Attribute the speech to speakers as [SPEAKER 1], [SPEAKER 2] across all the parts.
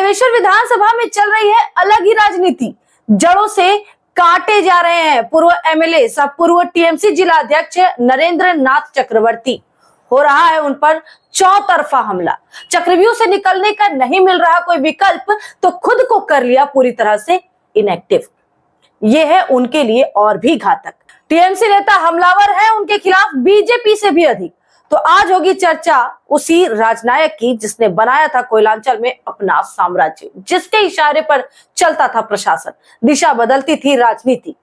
[SPEAKER 1] पांडवेश्वर विधानसभा में चल रही है अलग ही राजनीति। जड़ों से काटे जा रहे हैं पूर्व एमएलए सह पूर्व टीएमसी जिला अध्यक्ष नरेंद्र नाथ चक्रवर्ती। हो रहा है उन पर चौतरफा हमला। चक्रव्यूह से निकलने का नहीं मिल रहा कोई विकल्प तो खुद को कर लिया पूरी तरह से इनएक्टिव। ये है उनके लिए और भी घातक। टीएमसी नेता हमलावर है उनके खिलाफ बीजेपी से भी अधिक। तो आज होगी चर्चा उसी राजनायक की जिसने बनाया था कोयलांचल में अपना साम्राज्य, जिसके इशारे पर चलता था प्रशासन, दिशा बदलती थी राजनीति।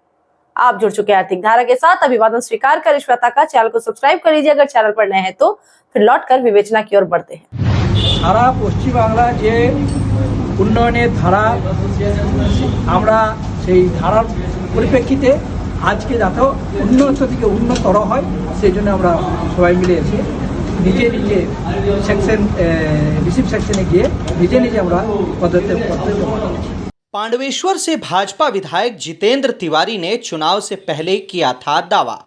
[SPEAKER 1] आप जुड़ चुके हैं आर्थिक धारा के साथ। अभिवादन स्वीकार कर श्वेता का चैनल को सब्सक्राइब कर लीजिए अगर चैनल पर नए हैं तो। फिर लौट कर विवेचना की ओर बढ़ते हैं।
[SPEAKER 2] सारा पश्चिम बांगला जे उन्नयনের ধারা আমরা সেই ধারার পরিপ্রেক্ষিতে আজকে যাতে উন্নত থেকে উন্নতর হয় সেই জন্য আমরা সবাই মিলে এসে নিজে নিজে সেকশন রিসিভ সেকশনে গিয়ে নিজে নিজে আমরা পদক্ষেপ করতে পারি।
[SPEAKER 3] पांडवेश्वर से भाजपा विधायक जितेंद्र तिवारी ने चुनाव से पहले किया था दावा,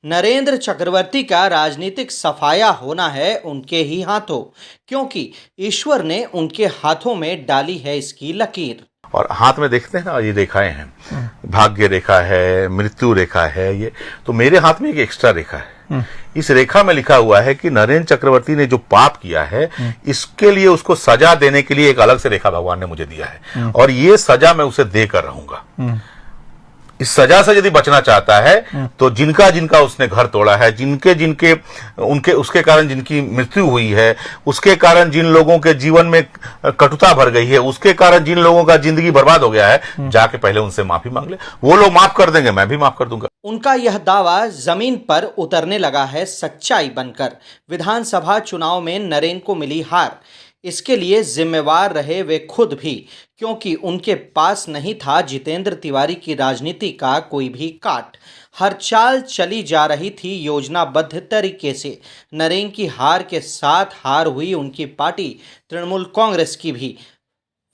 [SPEAKER 3] नरेंद्र चक्रवर्ती का राजनीतिक सफाया होना है उनके ही हाथों, क्योंकि ईश्वर ने उनके हाथों में डाली है इसकी लकीर।
[SPEAKER 4] और हाथ में देखते हैं ना, ये रेखाएं हैं, भाग्य रेखा है, मृत्यु रेखा है, ये तो मेरे हाथ में एक एक्स्ट्रा रेखा है। इस रेखा में लिखा हुआ है कि नरेंद्र चक्रवर्ती ने जो पाप किया है इसके लिए उसको सजा देने के लिए एक अलग से रेखा भगवान ने मुझे दिया है और ये सजा मैं उसे देकर रहूंगा। इस सजा से यदि बचना चाहता है तो जिनका जिनका उसने घर तोड़ा है, जिनके जिनके उनके उसके कारण जिनकी मृत्यु हुई है, उसके कारण जिन लोगों के जीवन में कटुता भर गई है, उसके कारण जिन लोगों का जिंदगी बर्बाद हो गया है, जाके पहले उनसे माफी मांग ले। वो लोग माफ कर देंगे, मैं भी माफ कर दूंगा।
[SPEAKER 3] उनका यह दावा जमीन पर उतरने लगा है सच्चाई बनकर। विधानसभा चुनाव में नरेंद्र को मिली हार, इसके लिए जिम्मेवार रहे वे खुद भी, क्योंकि उनके पास नहीं था जितेंद्र तिवारी की राजनीति का कोई भी काट। हर चाल चली जा रही थी योजनाबद्ध तरीके से। नरेंद्र की हार के साथ हार हुई उनकी पार्टी तृणमूल कांग्रेस की भी।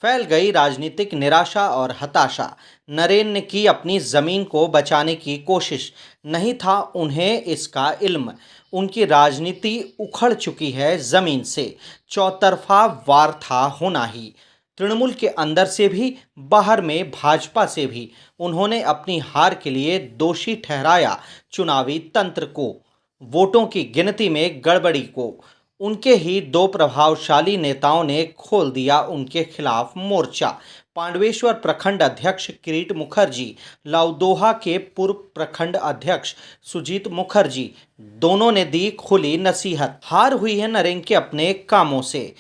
[SPEAKER 3] फैल गई राजनीतिक निराशा और हताशा। नरेंद्र ने की अपनी ज़मीन को बचाने की कोशिश, नहीं था उन्हें इसका इल्म। उनकी राजनीति उखड़ चुकी है ज़मीन से। चौतरफा वार था होना ही। तृणमूल के अंदर से भी, बाहर में भाजपा से भी। उन्होंने अपनी हार के लिए दोषी ठहराया चुनावी तंत्र को, वोटों की गिनती में गड़बड़ी को। उनके ही दो प्रभावशाली नेताओं ने खोल दिया उनके खिलाफ मोर्चा। पांडवेश्वर प्रखंड अध्यक्ष किरीट मुखर्जी, लाउदोहा के पूर्व प्रखंड अध्यक्ष सुजीत मुखर्जी, दोनों ने दी खुली नसीहत। हार हुई है नरेंद्र के अपने कामों से।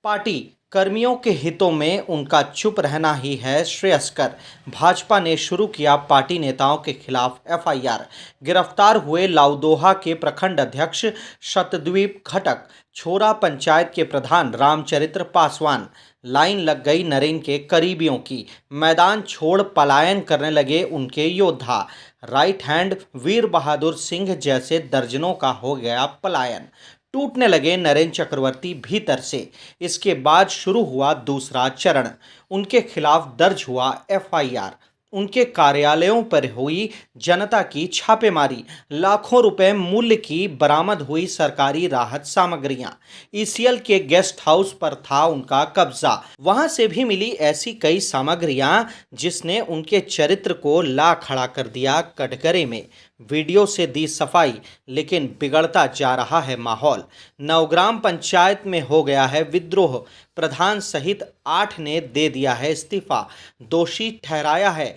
[SPEAKER 3] पार्टी कर्मियों के हितों में उनका चुप रहना ही है श्रेयस्कर। भाजपा ने शुरू किया पार्टी नेताओं के खिलाफ एफआईआर। गिरफ्तार हुए लाउदोहा के प्रखंड अध्यक्ष शतद्वीप घटक, छोरा पंचायत के प्रधान रामचरित्र पासवान। लाइन लग गई नरेंद्र के करीबियों की। मैदान छोड़ पलायन करने लगे उनके योद्धा। राइट हैंड वीर बहादुर सिंह जैसे दर्जनों का हो गया पलायन। टूटने लगे नरेंद्र चक्रवर्ती भीतर से। इसके बाद शुरू हुआ दूसरा चरण। उनके खिलाफ दर्ज हुआ एफआईआर। उनके कार्यालयों पर हुई जनता की छापेमारी। लाखों रुपए मूल्य की बरामद हुई सरकारी राहत सामग्रियां। ईसीएल के गेस्ट हाउस पर था उनका कब्जा। वहां से भी मिली ऐसी कई सामग्रियां जिसने उनके चरित्र को ला खड़ा कर दिया कटघरे में। वीडियो से दी सफाई, लेकिन बिगड़ता जा रहा है माहौल। नवग्राम पंचायत में हो गया है विद्रोह। प्रधान सहित 8 ने दे दिया है इस्तीफा। दोषी ठहराया है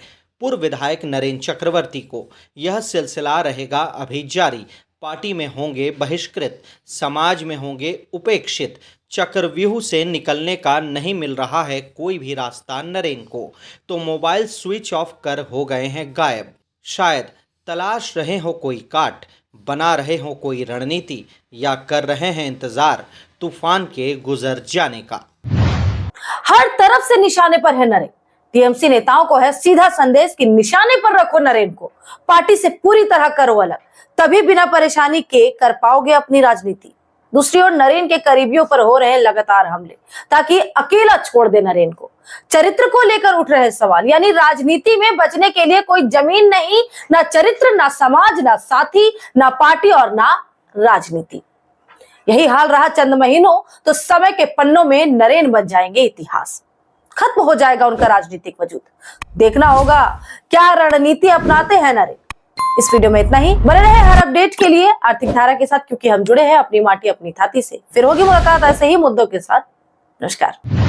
[SPEAKER 3] पूर्व विधायक नरेंद्र चक्रवर्ती को। यह सिलसिला रहेगा अभी जारी। पार्टी में होंगे बहिष्कृत, समाज में होंगे उपेक्षित। चक्रव्यूह से निकलने का नहीं मिल रहा है कोई भी रास्ता नरेंद्र को, तो मोबाइल स्विच ऑफ कर हो गए हैं गायब। शायद तलाश रहे हो कोई काट, बना रहे हो कोई रणनीति, या कर रहे हैं इंतजार तूफान के गुजर जाने का।
[SPEAKER 1] हर तरफ से निशाने पर है नरेंद्र। टीएमसी नेताओं को है सीधा संदेश कि निशाने पर रखो नरेंद्र को, पार्टी से पूरी तरह करो अलग, तभी बिना परेशानी के कर पाओगे अपनी राजनीति। दूसरी ओर नरेंद्र के करीबियों पर हो रहे लगातार हमले ताकि अकेला छोड़ दे नरेंद्र को। चरित्र को लेकर उठ रहे सवाल, यानी राजनीति में बचने के लिए कोई जमीन नहीं, ना चरित्र, ना समाज, ना साथी, ना पार्टी और ना राजनीति। यही हाल रहा चंद महीनों तो समय के पन्नों में नरेंद्र बन जाएंगे इतिहास। खत्म हो जाएगा उनका राजनीतिक वजूद। देखना होगा क्या रणनीति अपनाते हैं नरेन। इस वीडियो में इतना ही। बने रहे हर अपडेट के लिए आर्थिक धारा के साथ, क्योंकि हम जुड़े हैं अपनी माटी अपनी छाती से। फिर होगी मुलाकात ऐसे ही मुद्दों के साथ। नमस्कार।